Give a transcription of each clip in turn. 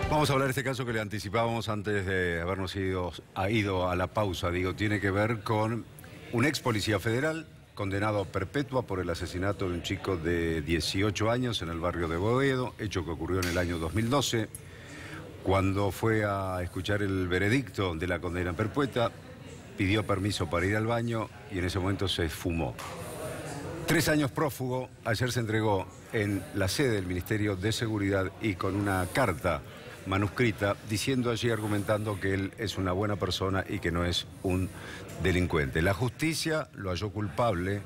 Vamos a hablar de este caso que le anticipábamos antes de habernos ido a la pausa. Tiene que ver con un ex policía federal condenado a perpetua por el asesinato de un chico de 18 años en el barrio de Boedo, hecho que ocurrió en el año 2012. Cuando fue a escuchar el veredicto de la condena perpetua, pidió permiso para ir al baño y en ese momento se esfumó. 3 años prófugo, ayer se entregó en la sede del Ministerio de Seguridad y con una carta manuscrita, diciendo allí, argumentando que él es una buena persona y que no es un delincuente. La justicia lo halló culpable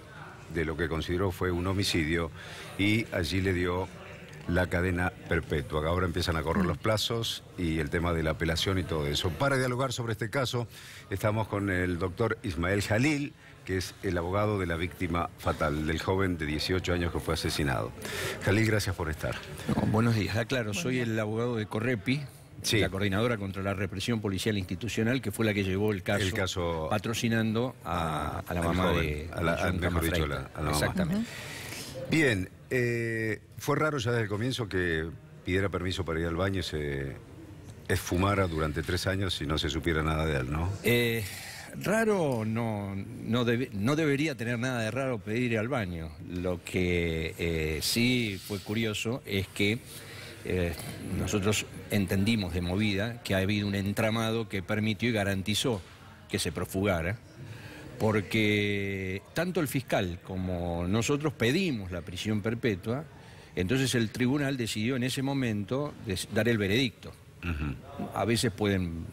de lo que consideró fue un homicidio y allí le dio la cadena perpetua. Ahora empiezan a correr los plazos y el tema de la apelación y todo eso. Para dialogar sobre este caso, estamos con el doctor Ismael Jalil, que es el abogado de la víctima fatal, del joven de 18 años que fue asesinado. Jalil, gracias por estar. No, buenos días. Claro, soy el abogado de Correpi, sí, la coordinadora contra la represión policial institucional, que fue la que llevó el caso patrocinando a la mamá joven, a la mamá. Exactamente. Bien, fue raro ya desde el comienzo que pidiera permiso para ir al baño y se esfumara durante 3 años y no se supiera nada de él, ¿no? Raro no debería tener nada de raro pedir ir al baño. Lo que sí fue curioso es que nosotros entendimos de movida que ha habido un entramado que permitió y garantizó que se profugara, porque tanto el fiscal como nosotros pedimos la prisión perpetua. Entonces el tribunal decidió en ese momento dar el veredicto. A veces pueden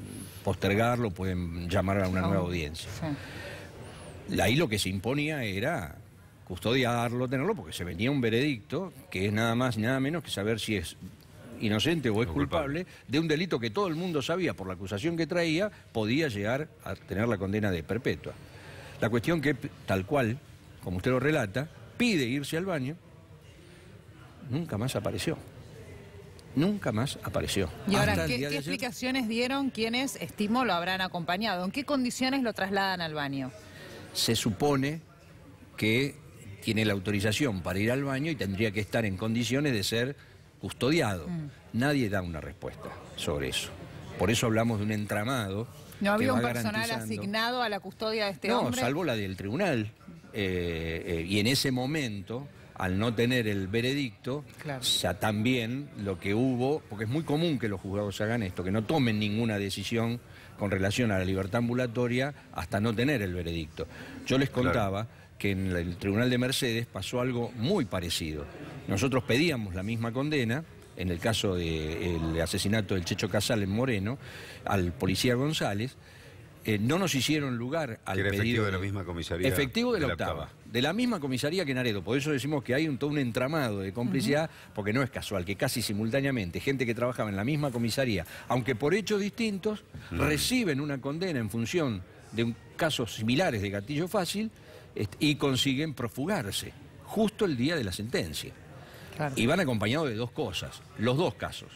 postergarlo, pueden llamar a una nueva audiencia. Sí. Ahí lo que se imponía era custodiarlo, tenerlo, porque se venía un veredicto que es nada más y nada menos que saber si es inocente o es culpable de un delito que todo el mundo sabía por la acusación que traía, podía llegar a tener la condena de perpetua. La cuestión que, tal cual, como usted lo relata, pide irse al baño, nunca más apareció. Nunca más apareció. Y ahora, ¿qué explicaciones dieron quienes, estimo, lo habrán acompañado? ¿En qué condiciones lo trasladan al baño? Se supone que tiene la autorización para ir al baño y tendría que estar en condiciones de ser custodiado. Nadie da una respuesta sobre eso. Por eso hablamos de un entramado. ¿No había un personal asignado a la custodia de este hombre? No, salvo la del tribunal. Y en ese momento, al no tener el veredicto, claro, ya también lo que hubo, porque es muy común que los juzgados hagan esto, que no tomen ninguna decisión con relación a la libertad ambulatoria hasta no tener el veredicto. Yo les contaba que en el Tribunal de Mercedes pasó algo muy parecido. Nosotros pedíamos la misma condena, en el caso del asesinato del Checho Casal en Moreno, al policía González. No nos hicieron lugar al pedido efectivo de la misma comisaría. Efectivo de la octava. De la misma comisaría que Naredo. Por eso decimos que hay todo un entramado de complicidad, porque no es casual que casi simultáneamente gente que trabajaba en la misma comisaría, aunque por hechos distintos, reciben una condena en función de casos similares de gatillo fácil y consiguen profugarse justo el día de la sentencia. Claro. Y van acompañados de 2 cosas. Los 2 casos.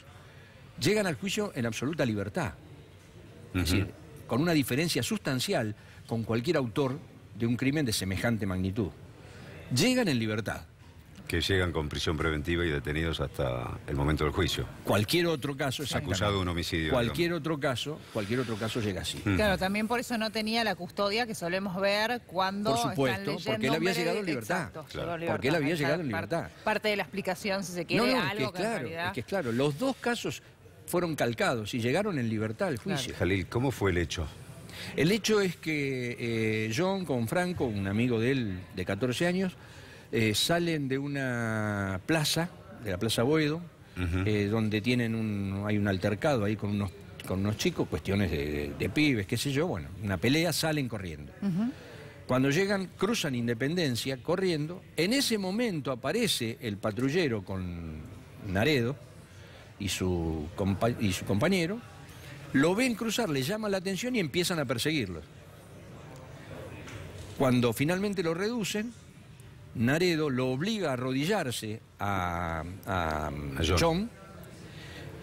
Llegan al juicio en absoluta libertad. Es decir, con una diferencia sustancial con cualquier autor de un crimen de semejante magnitud. Llegan en libertad. Que llegan con prisión preventiva y detenidos hasta el momento del juicio. Cualquier otro caso es acusado de un homicidio. Cualquier otro caso llega así. Claro, también por eso no tenía la custodia que solemos ver cuando por supuesto, están porque él había llegado en libertad. Exacto, claro. Porque él había llegado en libertad. Parte de la explicación, si se quiere, algo que en realidad... Es que es claro, los 2 casos fueron calcados y llegaron en libertad al juicio. Claro. Jalil, ¿cómo fue el hecho? El hecho es que John con Franco, un amigo de él de 14 años, salen de una plaza, de la Plaza Boedo, donde hay un altercado ahí con unos chicos, cuestiones de pibes, qué sé yo, bueno, una pelea, salen corriendo. Cuando llegan, cruzan Independencia corriendo, en ese momento aparece el patrullero con Naredo y su compañero, lo ven cruzar, les llama la atención y empiezan a perseguirlos. Cuando finalmente lo reducen, Naredo lo obliga a arrodillarse a John,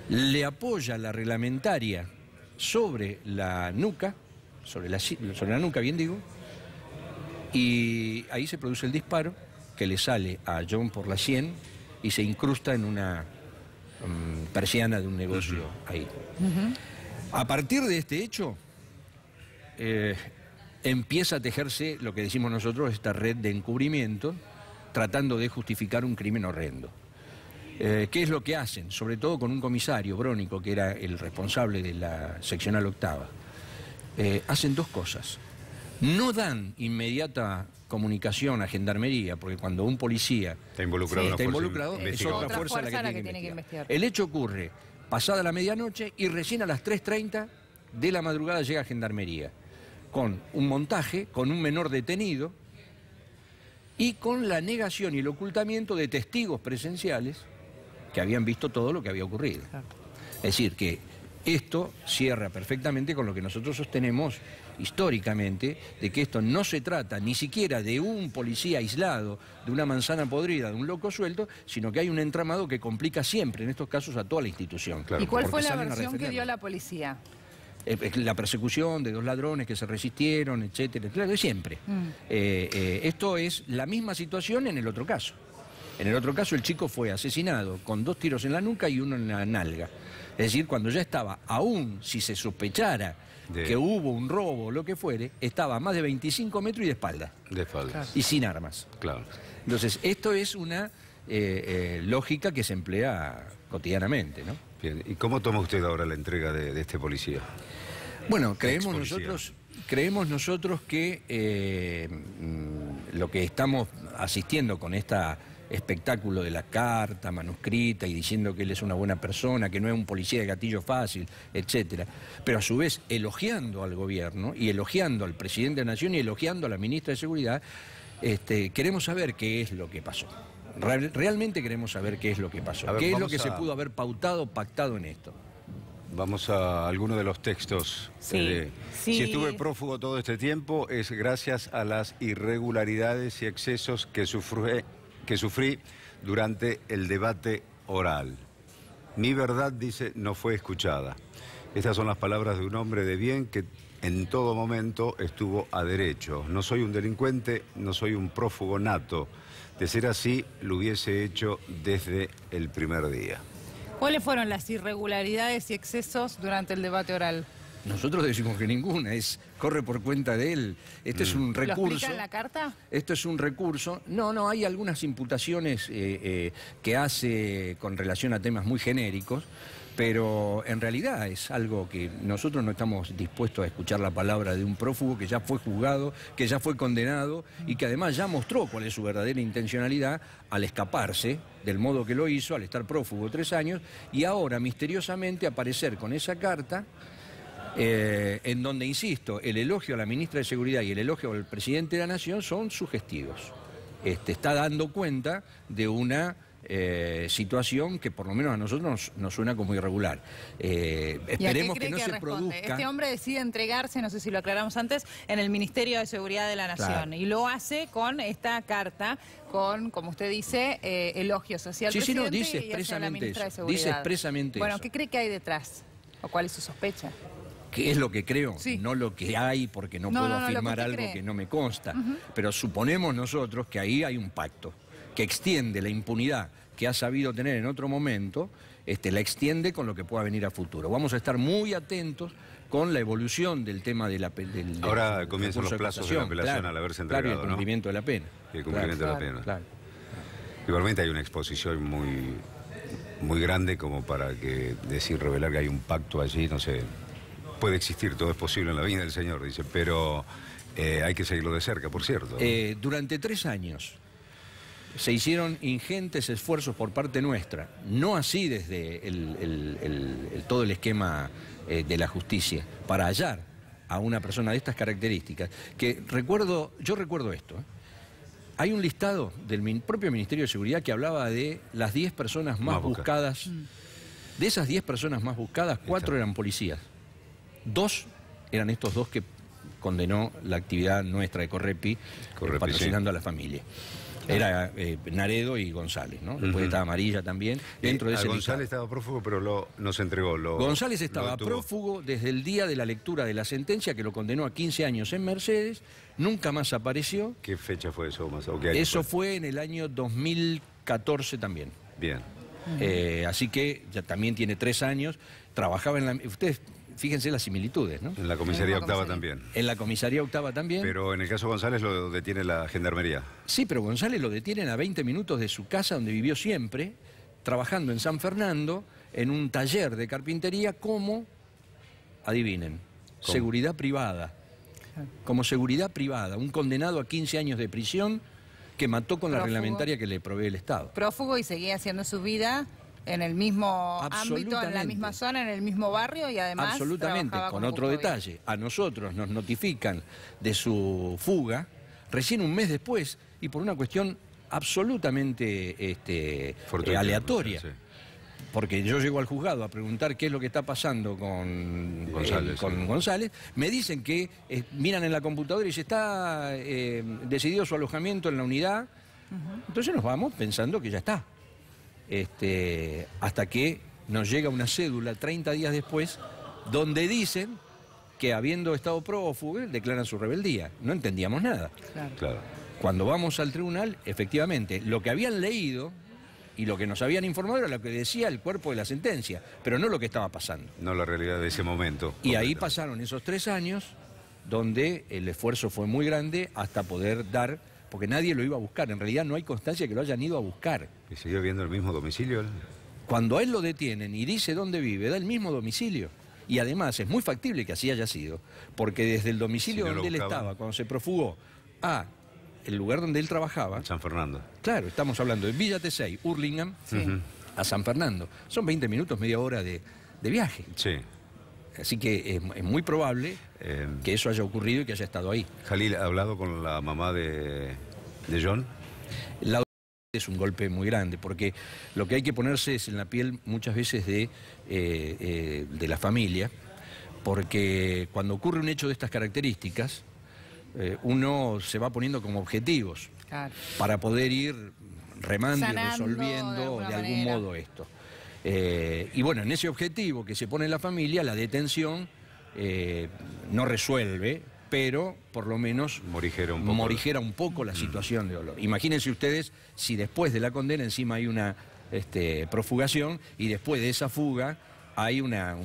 le apoya la reglamentaria sobre la nuca, sobre la nuca, bien digo, y ahí se produce el disparo que le sale a John por la sien y se incrusta en una persiana de un negocio ahí. A partir de este hecho, empieza a tejerse lo que decimos nosotros, esta red de encubrimiento, tratando de justificar un crimen horrendo. ¿Qué es lo que hacen? Sobre todo con un comisario, Brónico, que era el responsable de la seccional octava. Hacen dos cosas. No dan inmediata comunicación a Gendarmería, porque cuando un policía está involucrado, es otra fuerza la que tiene que investigar. El hecho ocurre pasada la medianoche y recién a las 3:30 de la madrugada llega Gendarmería, con un montaje, con un menor detenido y con la negación y el ocultamiento de testigos presenciales que habían visto todo lo que había ocurrido. Es decir, que esto cierra perfectamente con lo que nosotros sostenemos históricamente, de que esto no se trata ni siquiera de un policía aislado, de una manzana podrida, de un loco suelto, sino que hay un entramado que complica siempre, en estos casos, a toda la institución. Claro. ¿Y cuál fue la versión que dio la policía? La persecución de 2 ladrones que se resistieron, etcétera, claro, de siempre. Esto es la misma situación en el otro caso. En el otro caso el chico fue asesinado con 2 tiros en la nuca y 1 en la nalga. Es decir, cuando ya estaba, aún si se sospechara que hubo un robo o lo que fuere, estaba a más de 25 metros y de espalda. De espalda. Claro. Y sin armas. Claro. Entonces, esto es una lógica que se emplea cotidianamente, ¿no? Bien. ¿Y cómo toma usted ahora la entrega de este policía? Bueno, creemos nosotros que lo que estamos asistiendo con esta espectáculo de la carta manuscrita y diciendo que él es una buena persona, que no es un policía de gatillo fácil, etcétera, pero a su vez elogiando al gobierno y elogiando al presidente de la Nación y elogiando a la ministra de Seguridad, queremos saber qué es lo que pasó. Realmente queremos saber qué es lo que pasó, qué es lo que se pudo haber pactado en esto. Vamos a alguno de los textos. Sí. Si estuve prófugo todo este tiempo es gracias a las irregularidades y excesos que sufrí durante el debate oral. Mi verdad, dice, no fue escuchada. Estas son las palabras de un hombre de bien que en todo momento estuvo a derecho. No soy un delincuente, no soy un prófugo nato. De ser así, lo hubiese hecho desde el primer día. ¿Cuáles fueron las irregularidades y excesos durante el debate oral? Nosotros decimos que ninguna, corre por cuenta de él. Este es un recurso. ¿Lo explica en la carta? Esto es un recurso. No, hay algunas imputaciones que hace con relación a temas muy genéricos, pero en realidad es algo que nosotros no estamos dispuestos a escuchar la palabra de un prófugo que ya fue juzgado, que ya fue condenado y que además ya mostró cuál es su verdadera intencionalidad al escaparse del modo que lo hizo, al estar prófugo 3 años y ahora misteriosamente aparecer con esa carta en donde, insisto, el elogio a la ministra de Seguridad y el elogio al presidente de la Nación son sugestivos. Está dando cuenta de una situación que por lo menos a nosotros nos suena como irregular. Esperemos que no se produzca. Este hombre decide entregarse, no sé si lo aclaramos antes, en el Ministerio de Seguridad de la Nación. Claro. Y lo hace con esta carta, con, como usted dice, elogios hacia el presidente no, dice y hacia la ministra de Seguridad. Dice expresamente bueno, eso. ¿qué cree que hay detrás? ¿O cuál es su sospecha? Que es lo que creo, sí. No lo que hay, porque no puedo afirmar algo que no me consta. Pero suponemos nosotros que ahí hay un pacto que extiende la impunidad que ha sabido tener en otro momento, la extiende con lo que pueda venir a futuro. Vamos a estar muy atentos con la evolución del tema de la ahora comienzan los plazos de la apelación al haberse entregado, claro, y el cumplimiento de la pena. Y el cumplimiento de la pena. Claro. Igualmente hay una exposición muy grande como para que revelar que hay un pacto allí, no sé. Puede existir, todo es posible en la vida del Señor, dice, pero hay que seguirlo de cerca, por cierto. Durante 3 años se hicieron ingentes esfuerzos por parte nuestra, no así desde todo el esquema de la justicia, para hallar a una persona de estas características, que yo recuerdo esto. Hay un listado del propio Ministerio de Seguridad que hablaba de las 10 personas más buscadas. De esas 10 personas más buscadas, 4 eran policías. 2 eran estos 2 que condenó la actividad nuestra de Correpi patrocinando a la familia. Era Naredo y González, ¿no? Después estaba Amarilla también. Dentro de ese González estaba prófugo, pero no se entregó. González estaba prófugo desde el día de la lectura de la sentencia que lo condenó a 15 años en Mercedes. Nunca más apareció. ¿Qué fecha fue eso? Eso fue en el año 2014 también. Bien. Así que ya también tiene 3 años, trabajaba en la... Ustedes, fíjense las similitudes, ¿no? En la comisaría octava también. En la comisaría octava también. Pero en el caso González lo detiene la gendarmería. Sí, pero González lo detienen a 20 minutos de su casa donde vivió siempre, trabajando en San Fernando, en un taller de carpintería como, adivinen, ¿cómo? Seguridad privada. Como seguridad privada, un condenado a 15 años de prisión que mató con la reglamentaria que le provee el Estado. Prófugo y seguía haciendo su vida en el mismo ámbito, en la misma zona, en el mismo barrio y además absolutamente, con otro detalle. A nosotros nos notifican de su fuga recién un mes después y por una cuestión absolutamente aleatoria. Sí. Porque yo llego al juzgado a preguntar qué es lo que está pasando con González, me dicen que miran en la computadora y se está decidido su alojamiento en la unidad, entonces nos vamos pensando que ya está. Hasta que nos llega una cédula 30 días después donde dicen que habiendo estado prófugo declaran su rebeldía. No entendíamos nada. Claro. Cuando vamos al tribunal, efectivamente, lo que habían leído y lo que nos habían informado era lo que decía el cuerpo de la sentencia, pero no lo que estaba pasando. No la realidad de ese momento. Y ahí pasaron esos 3 años donde el esfuerzo fue muy grande hasta poder dar, porque nadie lo iba a buscar, en realidad no hay constancia que lo hayan ido a buscar. ¿Y siguió viendo el mismo domicilio? Cuando a él lo detienen y dice dónde vive, da el mismo domicilio. Y además es muy factible que así haya sido, porque desde el domicilio donde él estaba, cuando se profugó, a el lugar donde él trabajaba... San Fernando. Claro, estamos hablando de Villa Tesey, Hurlingham, a San Fernando. Son 20 minutos, media hora de viaje. Sí. Así que es muy probable que eso haya ocurrido y que haya estado ahí. Jalil, ¿ha hablado con la mamá de John? La es un golpe muy grande, porque lo que hay que ponerse es en la piel muchas veces de la familia, porque cuando ocurre un hecho de estas características, uno se va poniendo como objetivos para poder ir remando y resolviendo de algún modo esto. Y bueno, en ese objetivo que se pone en la familia, la detención no resuelve, pero por lo menos morigera un poco la situación de dolor. Imagínense ustedes si después de la condena encima hay una profugación y después de esa fuga hay una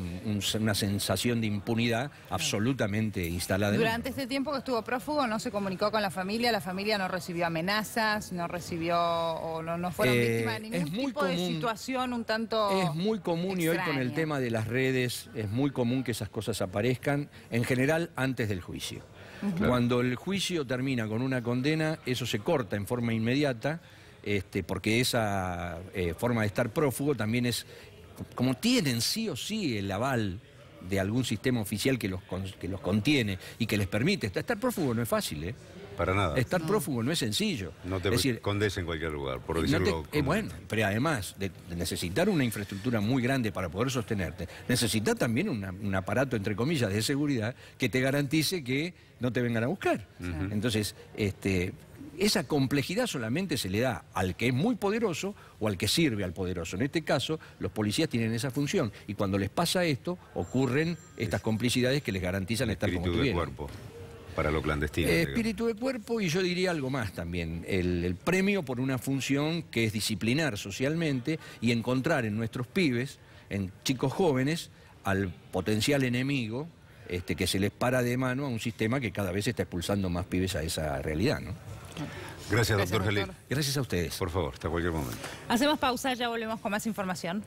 sensación de impunidad absolutamente instalada. Durante este tiempo que estuvo prófugo no se comunicó con la familia no recibió amenazas, no recibió o no fueron víctimas de ningún tipo de situación un tanto Es muy común extraña. Y hoy con el tema de las redes es muy común que esas cosas aparezcan, en general antes del juicio. Cuando el juicio termina con una condena, eso se corta en forma inmediata, porque esa forma de estar prófugo también es... Como tienen sí o sí el aval de algún sistema oficial que los contiene y que les permite. Estar prófugo no es fácil, ¿eh? Para nada. Estar prófugo no es sencillo. No te escondes en cualquier lugar, por decirlo. Bueno, pero además de necesitar una infraestructura muy grande para poder sostenerte, necesitas también un aparato, entre comillas, de seguridad que te garantice que no te vengan a buscar. Entonces, esa complejidad solamente se le da al que es muy poderoso o al que sirve al poderoso. En este caso, los policías tienen esa función y cuando les pasa esto, ocurren estas complicidades que les garantizan estar como estuvieron. Espíritu de cuerpo, para lo clandestino. Espíritu de cuerpo y yo diría algo más también, el premio por una función que es disciplinar socialmente y encontrar en nuestros pibes, en chicos jóvenes, al potencial enemigo que se les para de mano a un sistema que cada vez está expulsando más pibes a esa realidad, ¿no? Gracias, doctor Jalil. Gracias a ustedes. Por favor, hasta cualquier momento. Hacemos pausa, ya volvemos con más información.